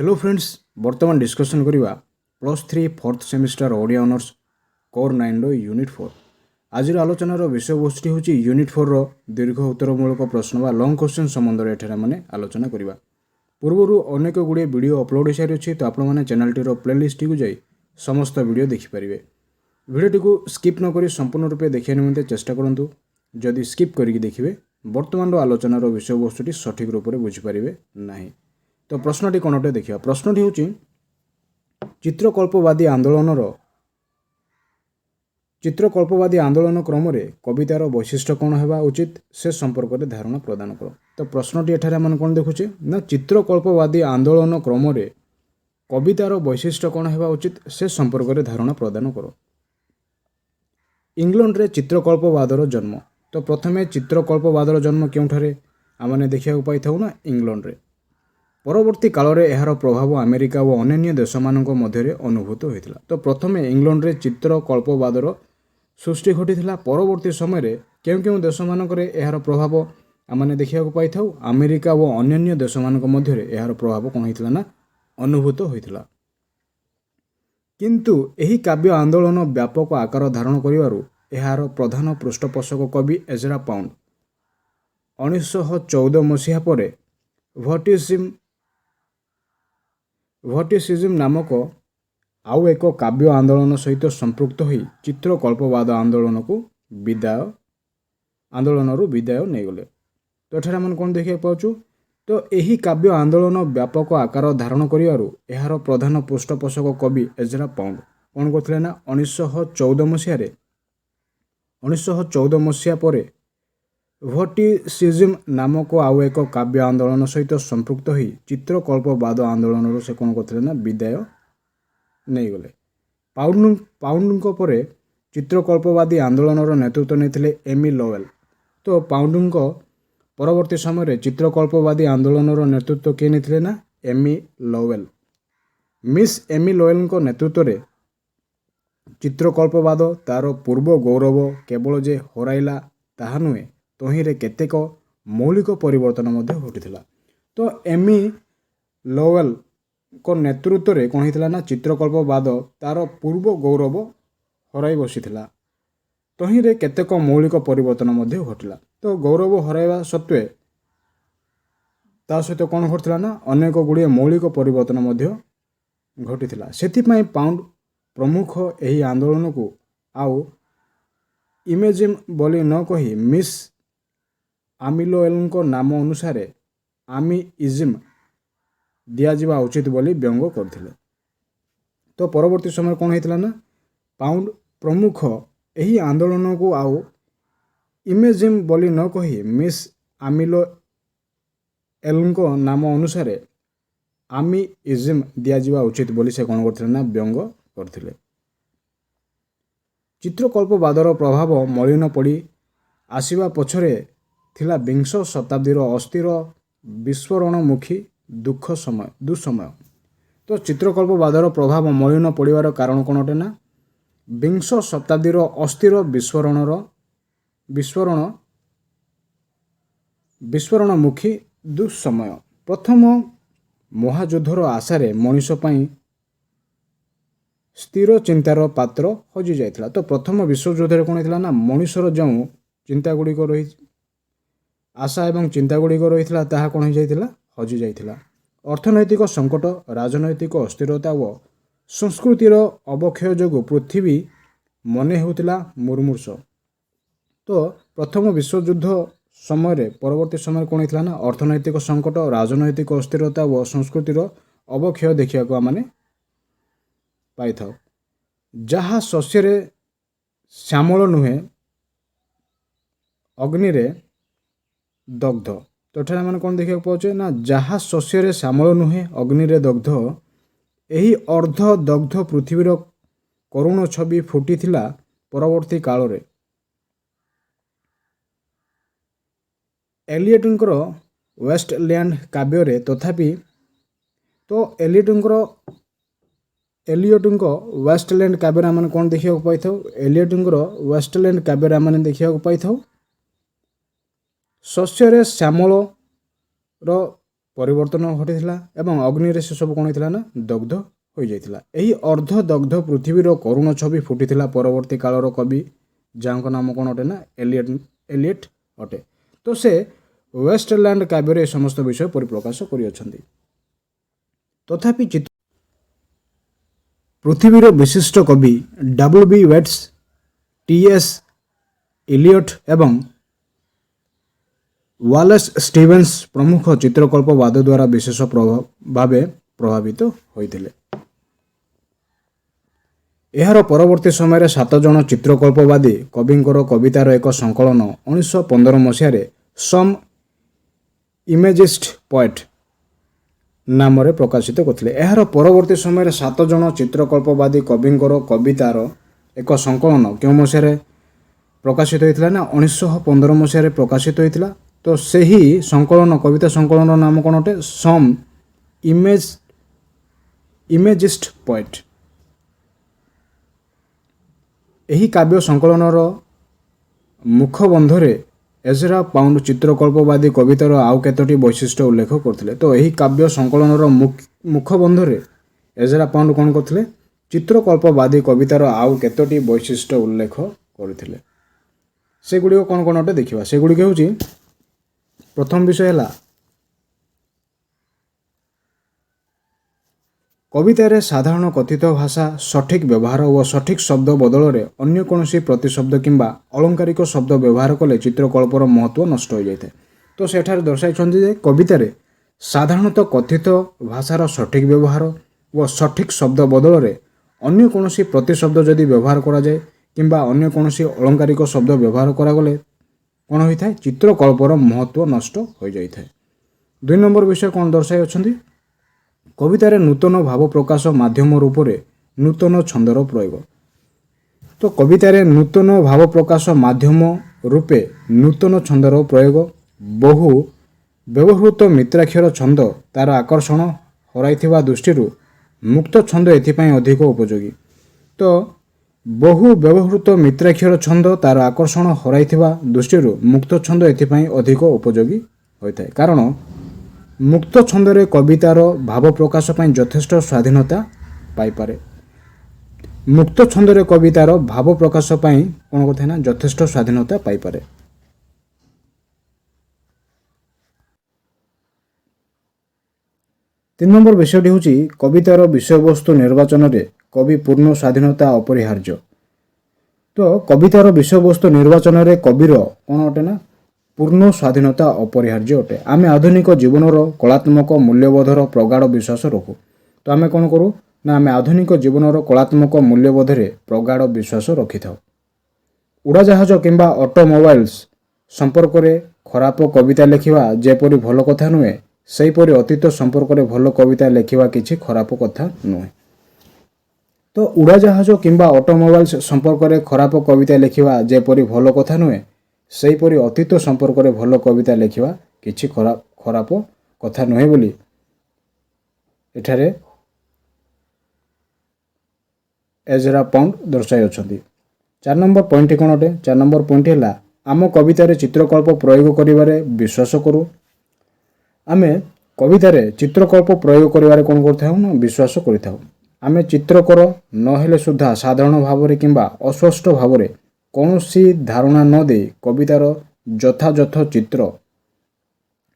Hello friends बर्तमान discussion करिबा +3 fourth semester Odia honours core 9 रो unit 4 आज आलोचनार विषय वस्तु होची यूनिट 4 रो दीर्घ उत्तरमूलक प्रश्न बा लॉन्ग क्वेश्चन संबंध रे एठारे माने आलोचना करिबा पूर्वरु अनेक गुड़िए वीडियो अपलोड हो सारी अच्छी तो आपण मैंने चैनल टीर प्लेलिस्ट को जाई समस्त वीडियो देखिपारे वीडियोटी को स्किप न करी संपूर्ण रूपे देखिया निमंते चेष्टा करंतु जदि स्किप करिक देखिबे वर्तमान आलोचनार विषय वस्तुटी सठिक रूप से बुझीपारे नाही। तो प्रश्नटी कौन अटे देखिए प्रश्नटी हूँ चित्रकल्पवादी आंदोलन क्रम कवितार वैशिष्ट्य कौन होगा उचित से संपर्क में धारणा प्रदान कर। तो प्रश्नटी एठारे आम कौन देखुचे ना चित्रकल्पवादी आंदोलन क्रम कवितार वैशिष्ट्य कौन होगा उचित से संपर्क में धारणा प्रदान कर। इंग्लैंड रे चित्रकल्पवादर जन्म। तो प्रथमे चित्रकल्पवादर जन्म क्योंठारे आमने देखा पाई था ना इंग्लैंड रे। परवर्ती काल में यार प्रभाव अमेरिका और अन्य देश मान मध्य अनुभूत होता। तो प्रथमे इंग्लैंड रे चित्रकल्पवादर सृष्टि घटी परवर्ती समय क्यों क्यों देश मानक यार प्रभाव आमने देखा पाई था अमेरिका और अन्य देश मान मध्य यार प्रभाव कौन होता ना अनुभूत होता। किंतु यही काव्य आंदोलन व्यापक आकार धारण करिवारु यार प्रधान पृष्ठपोषक कवि एजरा पाउंड 1914 मसीहा पर भर्टिसिज्म नामक आउ एक काव्य आंदोलन सहित संपृक्त हो चित्रकल्पवाद आंदोलन विदाय नहीं गले। तो एठारे हम कौन देखा पाचु तो यही काव्य आंदोलन व्यापक आकार धारण करिवारु यार प्रधान पृष्ठपोषक कवि एजरा पाउंड कौन करथिले ना 1914 मसीहा पर भर्टिसिज्म नामक आउ एक काव्य आंदोलन सहित संपृक्त हो चित्रकल्पवाद आंदोलन से कौन करथिले ना विदाय नहीं गले। पाउंड पर चित्रकल्पवादी आंदोलन नेतृत्व नहीं एमी लोवेल। तो पाउंड परवर्ती समय चित्रकल्पवादी आंदोलन नेतृत्व किए नहीं ना Amy Lowell. Miss Amy Lowell नेतृत्व में चित्रकल्पवाद तार पूर्व गौरव केवल जे हराइला ताहा नुहे तहिरे केतेक मौलिक परिवर्तन घटी। तो एमी लोवेल को नेतृत्व में कौन होता ना चित्रकल्पवाद तार पूर्व गौरव हराई बसीथिला तहिरे केतेक मौलिक परिवर्तन घटिला। तो गौरव हराइबा सत्वे ता सहित कौन घटला ना अनेक गुड़िए मौलिक परिवर्तन घटी। से पाउंड प्रमुख यही आंदोलन को आउ इमेजिम बोली न कही मिस आमिलोएल नाम अनुसार आमिइज्म दिया उचित बोली व्यंग करथिले। तो परवर्ती समय कौन होता ना पाउंड प्रमुख यही आंदोलन को आउ इमेजिम बोली न कही मिस आमिलोएल नाम अनुसार आमिइज्म दिया उचित बोली से कौन करथिले ना व्यंग करथिले। चित्रकल्पवादर प्रभाव मलिन पड़ी आसिबा पछरे थिला विंश शताब्दीर अस्थिर विस्फोरणमुखी दुस्समय। तो चित्रकल्पवादर प्रभाव मलिन पड़िबार कारण कौन अटे ना विंश शताब्दीर अस्थिर विस्फोरणमुखी दुस्समय। प्रथम महायुद्धर आशारे मनीष पई स्थिर चिंतार पात्र हजि जाइथिला। तो प्रथम विश्वयुद्ध कौन होता ना मनीषर जो चिंता गुड़िक रही आशा एवं चिंता गुड़िक रही ताहा कौन हो जाइथिला हजि जाइथिला। अर्थनैतिक संकट राजनैतिक अस्थिरता और संस्कृतिर अवक्षय जो पृथ्वी मन होता मुर्मूर्ष। तो प्रथम विश्वयुद्ध समय परवर्ती समय कौन होता ना अर्थनैतिक संकट राजनैतिक अस्थिरता और संस्कृतिर अवक्षय देखा आम पाई था जहा शस्य श्यामल नुहे अग्नि रे दग्ध। तो एठारे मैंने कौन देखा पाचे ना जहा शस्य श्यामल नुहे अग्नि रे दग्ध यही अर्ध दग्ध पृथ्वीर करुण छवि फुटी थिला परवर्ती काल रे। एलियटंकर वेस्टलैंड काव्य रे तथापि तो एलियटंक वेस्टलैंड काव्य आम कौन देखा पाई था एलियटंकर वेस्टलैंड काव्य आम देखा पाई था शस्य श्यामल ପରିବର୍ତ୍ତନ ଘଟିଥିଲା ଏବଂ ଅଗ୍ନିରେ ସେସବୁ କ'ଣ ହୋଇଥିଲା ନା ଦଗ୍ଧ ହୋଇଯାଇଥିଲା। ଏହି ଅର୍ଦ୍ଧ ଦଗ୍ଧ ପୃଥିବୀର କରୁଣ ଛବି ଫୁଟିଥିଲା ପରବର୍ତ୍ତୀ କାଳର କବି, ଯାହାଙ୍କ ନାମ କ'ଣ ଅଟେ ନା ଏଲିଏଟ୍ ଅଟେ। ତ ସେ ୱେଷ୍ଟଲ୍ୟାଣ୍ଡ କାବ୍ୟରେ ଏ ସମସ୍ତ ବିଷୟ ପରିପ୍ରକାଶ କରିଅଛନ୍ତି। ତଥାପି ପୃଥିବୀର ବିଶିଷ୍ଟ କବି W.B. Weights, T.S. ଇଲିୟଟ୍ ଏବଂ ୱାଲେସ୍ ଷ୍ଟିଭେନ୍ସ ପ୍ରମୁଖ ଚିତ୍ରକଳ୍ପବାଦ ଦ୍ୱାରା ବିଶେଷ ଭାବେ ପ୍ରଭାବିତ ହୋଇଥିଲେ। ଏହାର ପରବର୍ତ୍ତୀ ସମୟରେ 7 ଜଣ ଚିତ୍ରକଳ୍ପବାଦୀ କବିଙ୍କର କବିତାର ଏକ ସଂକଳନ 1915 ମସିହାରେ ସମ୍ ଇମେଜିଷ୍ଟ ପଏଟ୍ ନାମରେ ପ୍ରକାଶିତ କରିଥିଲେ। ଏହାର ପରବର୍ତ୍ତୀ ସମୟରେ 7 ଜଣ ଚିତ୍ରକଳ୍ପବାଦୀ କବିଙ୍କର କବିତାର ଏକ ସଂକଳନ କେଉଁ ମସିହାରେ ପ୍ରକାଶିତ ହୋଇଥିଲା ନା 1915 ମସିହାରେ ପ୍ରକାଶିତ ହୋଇଥିଲା। ତ ସେହି ସଂକଳନ କବିତା ସଂକଳନର ନାମ କ'ଣ ଅଟେ? ସମ୍ ଇମେଜିଷ୍ଟ ପଏଟ୍। ଏହି କାବ୍ୟ ସଂକଳନର ମୁଖବନ୍ଧରେ ଏଜରା ପାଉଣ୍ଡ ଚିତ୍ରକଳ୍ପବାଦୀ କବିତାର ଆଉ କେତୋଟି ବୈଶିଷ୍ଟ୍ୟ ଉଲ୍ଲେଖ କରିଥିଲେ। ତ ଏହି କାବ୍ୟ ସଂକଳନର ମୁଖବନ୍ଧରେ ଏଜରା ପାଉଣ୍ଡ କ'ଣ କରିଥିଲେ? ଚିତ୍ରକଳ୍ପବାଦୀ କବିତାର ଆଉ କେତୋଟି ବୈଶିଷ୍ଟ୍ୟ ଉଲ୍ଲେଖ କରିଥିଲେ। ସେଗୁଡ଼ିକ କ'ଣ କ'ଣ ଅଟେ ଦେଖିବା। ସେଗୁଡ଼ିକ ହେଉଛି, ପ୍ରଥମ ବିଷୟ ହେଲା କବିତାରେ ସାଧାରଣ କଥିତ ଭାଷା ସଠିକ୍ ବ୍ୟବହାର ଓ ସଠିକ୍ ଶବ୍ଦ ବଦଳରେ ଅନ୍ୟ କୌଣସି ପ୍ରତିଶବ୍ଦ କିମ୍ବା ଅଳଙ୍କାରିକ ଶବ୍ଦ ବ୍ୟବହାର କଲେ ଚିତ୍ରକଳ୍ପର ମହତ୍ତ୍ୱ ନଷ୍ଟ ହୋଇଯାଇଥାଏ। ତ ସେଠାରେ ଦର୍ଶାଇଛନ୍ତି ଯେ କବିତାରେ ସାଧାରଣତଃ କଥିତ ଭାଷାର ସଠିକ୍ ବ୍ୟବହାର ଓ ସଠିକ୍ ଶବ୍ଦ ବଦଳରେ ଅନ୍ୟ କୌଣସି ପ୍ରତିଶବ୍ଦ ଯଦି ବ୍ୟବହାର କରାଯାଏ କିମ୍ବା ଅନ୍ୟ କୌଣସି ଅଳଙ୍କାରିକ ଶବ୍ଦ ବ୍ୟବହାର କରାଗଲେ କ'ଣ ହୋଇଥାଏ? ଚିତ୍ରକଳ୍ପର ମହତ୍ତ୍ୱ ନଷ୍ଟ ହୋଇଯାଇଥାଏ। 2 ନମ୍ବର ବିଷୟ କ'ଣ ଦର୍ଶାଇଅଛନ୍ତି? କବିତାରେ ନୂତନ ଭାବ ପ୍ରକାଶ ମାଧ୍ୟମ ରୂପରେ ନୂତନ ଛନ୍ଦର ପ୍ରୟୋଗ। ତ କବିତାରେ ନୂତନ ଭାବ ପ୍ରକାଶ ମାଧ୍ୟମ ରୂପେ ନୂତନ ଛନ୍ଦର ପ୍ରୟୋଗ। ବହୁ ବ୍ୟବହୃତ ମିତ୍ରାକ୍ଷର ଛନ୍ଦ ତାର ଆକର୍ଷଣ ହରାଇଥିବା ଦୃଷ୍ଟିରୁ ମୁକ୍ତ ଛନ୍ଦ ଏଥିପାଇଁ ଅଧିକ ଉପଯୋଗୀ। ତ ବହୁ ବ୍ୟବହୃତ ମିତ୍ରାକ୍ଷର ଛନ୍ଦ ତାର ଆକର୍ଷଣ ହରାଇଥିବା ଦୃଷ୍ଟିରୁ ମୁକ୍ତ ଛନ୍ଦ ଏଥିପାଇଁ ଅଧିକ ଉପଯୋଗୀ ହୋଇଥାଏ। କାରଣ ମୁକ୍ତ ଛନ୍ଦରେ କବିତାର ଭାବ ପ୍ରକାଶ ପାଇଁ ଯଥେଷ୍ଟ ସ୍ୱାଧୀନତା ପାଇପାରେ। ମୁକ୍ତ ଛନ୍ଦରେ କବିତାର ଭାବ ପ୍ରକାଶ ପାଇଁ କ'ଣ କରିଥାଏ ନା ଯଥେଷ୍ଟ ସ୍ୱାଧୀନତା ପାଇପାରେ। ତିନି ନମ୍ବର ବିଷୟଟି ହେଉଛି କବିତାର ବିଷୟବସ୍ତୁ ନିର୍ବାଚନରେ କବି ପୂର୍ଣ୍ଣ ସ୍ୱାଧୀନତା ଅପରିହାର୍ଯ୍ୟ। ତ କବିତାର ବିଷୟବସ୍ତୁ ନିର୍ବାଚନରେ କବିର କ'ଣ ଅଟେ ନା ପୂର୍ଣ୍ଣ ସ୍ୱାଧୀନତା ଅପରିହାର୍ଯ୍ୟ ଅଟେ। ଆମେ ଆଧୁନିକ ଜୀବନର କଳାତ୍ମକ ମୂଲ୍ୟବୋଧର ପ୍ରଗାଢ଼ ବିଶ୍ୱାସ ରଖୁ। ତ ଆମେ କ'ଣ କରୁ ନା ଆମେ ଆଧୁନିକ ଜୀବନର କଳାତ୍ମକ ମୂଲ୍ୟବୋଧରେ ପ୍ରଗାଢ଼ ବିଶ୍ୱାସ ରଖିଥାଉ। ଉଡ଼ାଜାହାଜ କିମ୍ବା ଅଟୋମୋବାଇଲ୍ସ ସମ୍ପର୍କରେ ଖରାପ କବିତା ଲେଖିବା ଯେପରି ଭଲ କଥା ନୁହେଁ, ସେହିପରି ଅତୀତ ସମ୍ପର୍କରେ ଭଲ କବିତା ଲେଖିବା କିଛି ଖରାପ କଥା ନୁହେଁ। ତ ଉଡ଼ାଜାହାଜ କିମ୍ବା ଅଟୋମୋବାଇଲ୍ସ ସମ୍ପର୍କରେ ଖରାପ କବିତା ଲେଖିବା ଯେପରି ଭଲ କଥା ନୁହେଁ, ସେହିପରି ଅତୀତ ସମ୍ପର୍କରେ ଭଲ କବିତା ଲେଖିବା କିଛି ଖରାପ କଥା ନୁହେଁ ବୋଲି ଏଠାରେ ଏଜରା ପାଉଣ୍ଡ ଦର୍ଶାଇଅଛନ୍ତି। 4 ନମ୍ବର ପଏଣ୍ଟଟି କ'ଣ ଅଟେ? 4 ନମ୍ବର ପଏଣ୍ଟଟି ହେଲା ଆମ କବିତାରେ ଚିତ୍ରକଳ୍ପ ପ୍ରୟୋଗ କରିବାରେ ବିଶ୍ୱାସ କରୁ। ଆମେ କବିତାରେ ଚିତ୍ରକଳ୍ପ ପ୍ରୟୋଗ କରିବାରେ କ'ଣ କରିଥାଉ ନା ବିଶ୍ୱାସ କରିଥାଉ। ଆମେ ଚିତ୍ରକର ନହେଲେ ସୁଦ୍ଧା ସାଧାରଣ ଭାବରେ କିମ୍ବା ଅସ୍ପଷ୍ଟ ଭାବରେ କୌଣସି ଧାରଣା ନ ଦେଇ କବିତାର ଯଥାଯଥ ଚିତ୍ର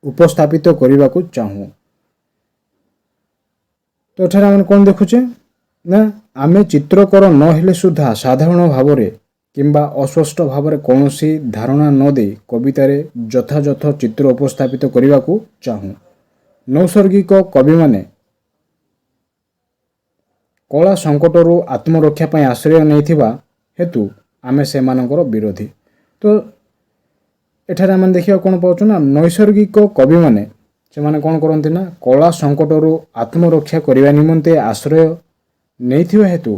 ଉପସ୍ଥାପିତ କରିବାକୁ ଚାହୁଁ। ତ ଏଠାରେ ଆମେ କ'ଣ ଦେଖୁଛେ ନା ଆମେ ଚିତ୍ରକର ନହେଲେ ସୁଦ୍ଧା ସାଧାରଣ ଭାବରେ କିମ୍ବା ଅସ୍ପଷ୍ଟ ଭାବରେ କୌଣସି ଧାରଣା ନ ଦେଇ କବିତାରେ ଯଥାଯଥ ଚିତ୍ର ଉପସ୍ଥାପିତ କରିବାକୁ ଚାହୁଁ। ନୈସର୍ଗିକ କବିମାନେ କଳା ସଙ୍କଟରୁ ଆତ୍ମରକ୍ଷା ପାଇଁ ଆଶ୍ରୟ ନେଇଥିବା ହେତୁ ଆମେ ସେମାନଙ୍କର ବିରୋଧୀ। ତ ଏଠାରେ ଆମେ ଦେଖିବାକୁ କ'ଣ ପାଉଛୁ ନା ନୈସର୍ଗିକ କବିମାନେ ସେମାନେ କ'ଣ କରନ୍ତି ନା କଳା ସଙ୍କଟରୁ ଆତ୍ମରକ୍ଷା କରିବା ନିମନ୍ତେ ଆଶ୍ରୟ ନେଇଥିବା ହେତୁ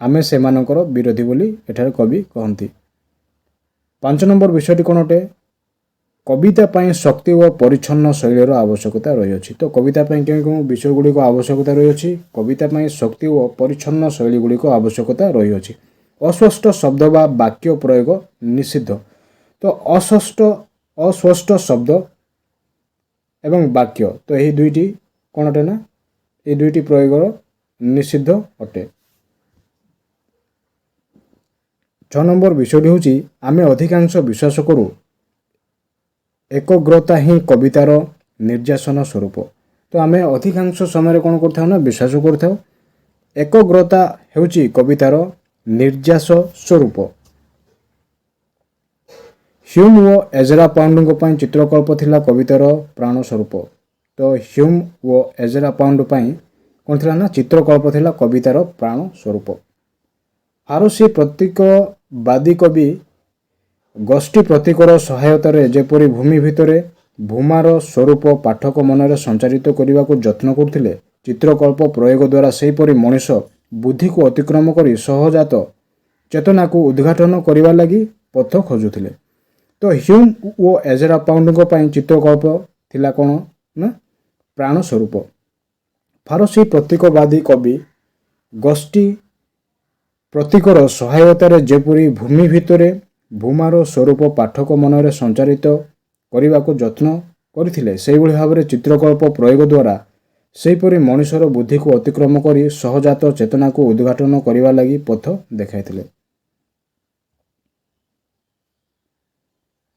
ଆମେ ସେମାନଙ୍କର ବିରୋଧୀ ବୋଲି ଏଠାରେ କବି କହନ୍ତି। 5 ନମ୍ବର ବିଷୟଟି କ'ଣ ଅଟେ? କବିତା ପାଇଁ ଶକ୍ତି ଓ ପରିଚ୍ଛନ୍ନ ଶୈଳୀର ଆବଶ୍ୟକତା ରହିଅଛି। ତ କବିତା ପାଇଁ କେଉଁ କେଉଁ ବିଷୟ ଗୁଡ଼ିକ ଆବଶ୍ୟକତା ରହିଅଛି? କବିତା ପାଇଁ ଶକ୍ତି ଓ ପରିଚ୍ଛନ୍ନ ଶୈଳୀ ଗୁଡ଼ିକ ଆବଶ୍ୟକତା ରହିଅଛି। ଅସ୍ପଷ୍ଟ ଶବ୍ଦ ବା ବାକ୍ୟ ପ୍ରୟୋଗ ନିଷିଦ୍ଧ। ତ ଅସ୍ପଷ୍ଟ ଶବ୍ଦ ଏବଂ ବାକ୍ୟ। ତ ଏହି ଦୁଇଟି କ'ଣ ଅଟେ ନା ଏହି ଦୁଇଟି ପ୍ରୟୋଗର ନିଷିଦ୍ଧ ଅଟେ। 6 ନମ୍ବର ବିଷୟଟି ହେଉଛି ଆମେ ଅଧିକାଂଶ ବିଶ୍ୱାସ କରୁ ଏକଗ୍ରତା ହିଁ କବିତାର ନିର୍ଯାସନ ସ୍ୱରୂପ। ତ ଆମେ ଅଧିକାଂଶ ସମୟରେ କ'ଣ କରିଥାଉ ନା ବିଶ୍ୱାସ କରିଥାଉ ଏକଗ୍ରତା ହେଉଛି କବିତାର ନିର୍ଯାସ ସ୍ୱରୂପ। ହ୍ୟୁମ୍ ଓ ଏଜରା ପାଉଣ୍ଡଙ୍କ ପାଇଁ ଚିତ୍ରକଳ୍ପ ଥିଲା କବିତାର ପ୍ରାଣ ସ୍ୱରୂପ। ତ ହ୍ୟୁମ୍ ଓ ଏଜରା ପାଉଣ୍ଡ ପାଇଁ କ'ଣ ଥିଲା ନା ଚିତ୍ରକଳ୍ପ ଥିଲା କବିତାର ପ୍ରାଣ ସ୍ୱରୂପ। ଫାରସୀ ପ୍ରତୀକବାଦୀ କବି ଗୋଷ୍ଠୀ ପ୍ରତୀକର ସହାୟତାରେ ଯେପରି ଭୂମି ଭିତରେ ଭୂମାର ସ୍ୱରୂପ ପାଠକ ମନରେ ସଞ୍ଚାରିତ କରିବାକୁ ଯତ୍ନ କରୁଥିଲେ, ଚିତ୍ରକଳ୍ପ ପ୍ରୟୋଗ ଦ୍ୱାରା ସେହିପରି ମଣିଷ ବୁଦ୍ଧିକୁ ଅତିକ୍ରମ କରି ସହଜାତ ଚେତନାକୁ ଉଦ୍ଘାଟନ କରିବା ଲାଗି ପଥ ଖୋଜୁଥିଲେ। ତ ହ୍ୟୁମ୍ ଓ ଏଜରା ପାଉଣ୍ଡଙ୍କ ପାଇଁ ଚିତ୍ରକଳ୍ପ ଥିଲା କ'ଣ ନା ପ୍ରାଣ ସ୍ୱରୂପ। ଫାରସୀ ପ୍ରତୀକବାଦୀ କବି ଗୋଷ୍ଠୀ ପ୍ରତୀକର ସହାୟତାରେ ଯେପରି ଭୂମି ଭିତରେ ଭୂମାର ସ୍ୱରୂପ ପାଠକ ମନରେ ସଞ୍ଚାରିତ କରିବାକୁ ଯତ୍ନ କରିଥିଲେ, ସେହିଭଳି ଭାବରେ ଚିତ୍ରକଳ୍ପ ପ୍ରୟୋଗ ଦ୍ୱାରା ସେହିପରି ମଣିଷର ବୁଦ୍ଧିକୁ ଅତିକ୍ରମ କରି ସହଜାତ ଚେତନାକୁ ଉଦ୍ଘାଟନ କରିବା ଲାଗି ପଥ ଦେଖାଇଥିଲେ।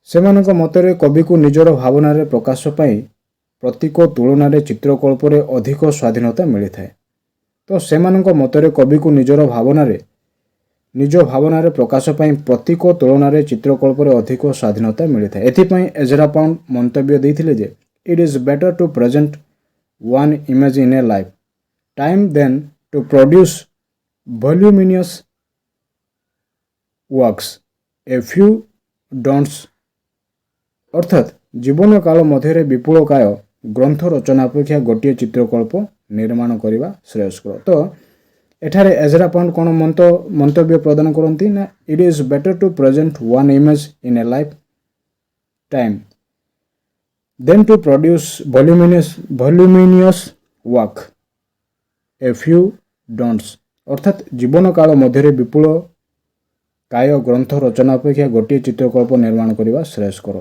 ସେମାନଙ୍କ ମତରେ କବିକୁ ନିଜର ଭାବନାରେ ପ୍ରକାଶ ପାଇଁ ପ୍ରତୀକ ତୁଳନାରେ ଚିତ୍ରକଳ୍ପରେ ଅଧିକ ସ୍ୱାଧୀନତା ମିଳିଥାଏ। ତ ସେମାନଙ୍କ ମତରେ କବିକୁ ନିଜ ଭାବନାରେ ପ୍ରକାଶ ପାଇଁ ପ୍ରତୀକ ତୁଳନାରେ ଚିତ୍ରକଳ୍ପରେ ଅଧିକ ସ୍ୱାଧୀନତା ମିଳିଥାଏ। ଏଥିପାଇଁ ଏଜରା ପାଉଣ୍ଡ ମନ୍ତବ୍ୟ ଦେଇଥିଲେ ଯେ it is better to present one image in a lifetime than to produce voluminous works a few ଡଣ୍ଟସ୍। ଅର୍ଥାତ୍ ଜୀବନ କାଳ ମଧ୍ୟରେ ବିପୁଳକାୟ ଗ୍ରନ୍ଥ ରଚନା ଅପେକ୍ଷା ଗୋଟିଏ ଚିତ୍ରକଳ୍ପ ନିର୍ମାଣ କରିବା ଶ୍ରେୟସ୍କର। ତ ଏଠାରେ ଏଜରା ପାଉଣ୍ଡ କ'ଣ ମନ୍ତବ୍ୟ ପ୍ରଦାନ କରନ୍ତି ନା it is better to present one image in a lifetime than to produce voluminous work a few ଡଣ୍ଟସ୍। ଅର୍ଥାତ୍ ଜୀବନ କାଳ ମଧ୍ୟରେ ବିପୁଳ କାୟ ଗ୍ରନ୍ଥ ରଚନା ଅପେକ୍ଷା ଗୋଟିଏ ଚିତ୍ରକଳ୍ପ ନିର୍ମାଣ କରିବା ଶ୍ରେୟସ୍କର।